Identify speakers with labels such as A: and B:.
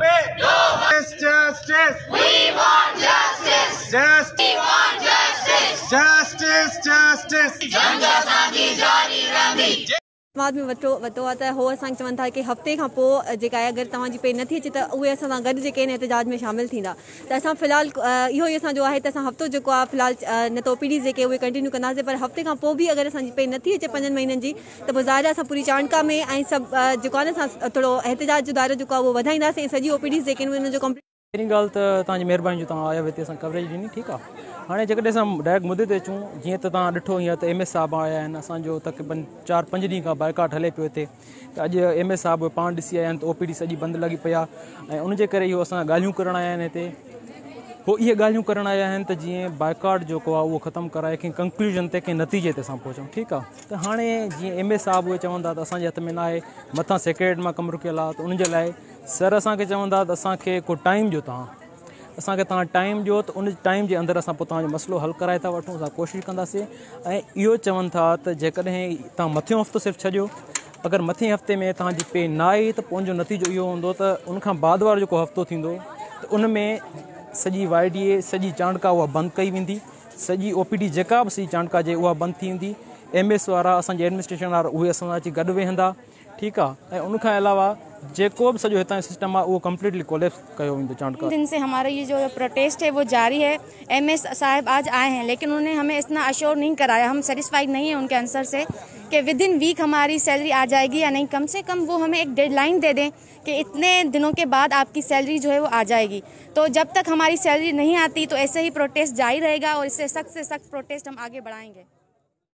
A: Pay justice we want justice we want justice जंग असांजी जारी रहंदी।
B: समाज में वतो आहे त हो असांखे चवनि था कि हफ़्ते खां पोइ जेका आहे अगरि तव्हांजी पे नथी अचे त उहे असां सां गॾु जेके आहिनि एहतिजाज में शामिल थींदा। त असां फ़िलहाल इहो ई असांजो आहे त असां हफ़्तो जेको आहे फ़िलहाल न त OPD जेके उहे कंटिन्यू कंदासीं, पर हफ़्ते खां पोइ बि अगरि असांजी पे नथी अचे 5 महीननि जी त पोइ ज़ाहिर असां पूरी चाणका में ऐं सभु जेको आहे न असां थोरो एहतिजाज जो दायरो जेको आहे उहो वधाईंदासीं ऐं सॼी OPD जेके आहिनि उनजो कंप्लीट।
C: पहिरीं ॻाल्हि त तव्हांजी महिरबानी जो तव्हां आया हिते असां कवरेज ॾिनी, ठीकु आहे। हाणे जेकॾहिं असां डायरेक्ट मुदे ते अचूं, जीअं त तव्हां ॾिठो हीअं त MS साहब आया आहिनि, असांजो तक़रीबन 4-5 ॾींहं खां बाइकाट हले पियो हिते। त अॼु MS साहब पाण ॾिसी आया आहिनि त OPD सॼी बंदि लॻी पई आहे ऐं उनजे करे इहो असां ॻाल्हियूं करणु आया आहिनि हिते। पोइ इहे ॻाल्हियूं करणु आया आहिनि त जीअं बाइकाट जेको आहे उहो ख़तमु कराए कंहिं कंक्लूजन ते कंहिं नतीजे ते असां पहुचूं, ठीकु आहे। त हाणे जीअं MS साहब उहे चवंदा त असांजे हथ में न आहे, मथां सेक्रेटरी मां कमु रुकियल आहे, त उनजे लाइ सर असांखे चवंदा त असांखे को टाइम ॾियो, असांखे तव्हां टाइम ॾियो त उन टाइम जे अंदरि असां पोइ तव्हांजो मसइलो हल कराए था वठूं, असां कोशिशि कंदासीं। ऐं इहो चवनि था त जेकॾहिं तव्हां मथियों हफ़्तो सिर्फ़ु छॾियो, अगरि मथे हफ़्ते में तव्हांजी पे न आई त पोइ उनजो नतीजो इहो हूंदो त उनखां बाद वारो जेको हफ़्तो थींदो त उन में सॼी YDA सॼी चाणका उहा बंदि कई वेंदी, सॼी OPD जेका बि सॼी चाणका जे उहा बंदि थी वेंदी। MS वारा असांजे एडमिनिस्ट्रेशन वारा उहे असां सां अची गॾु वेहंदा, ठीकु आहे। ऐं उनखां अलावा जेको बि सॼो हितां जो सिस्टम आहे उहो कम्प्लीटली कोलैप्स कयो वेंदो चाणका।
D: दिन से हमारा ये जो प्रोटेस्ट है वो जारी है। MS साहब आज आए हैं लेकिन उन्होंने हमें इतना अश्योर नहीं कराया, हम सेटिस्फाइड नहीं है उनके आंसर से कि विद इन वीक हमारी सैलरी आ जाएगी या नहीं। कम से कम वो हमें एक डेडलाइन दे दें कि इतने दिनों के बाद आपकी सैलरी जो है वो आ जाएगी। तो जब तक हमारी सैलरी नहीं आती तो ऐसे ही प्रोटेस्ट जारी रहेगा और इससे सख्त प्रोटेस्ट हम आगे बढ़ाएंगे।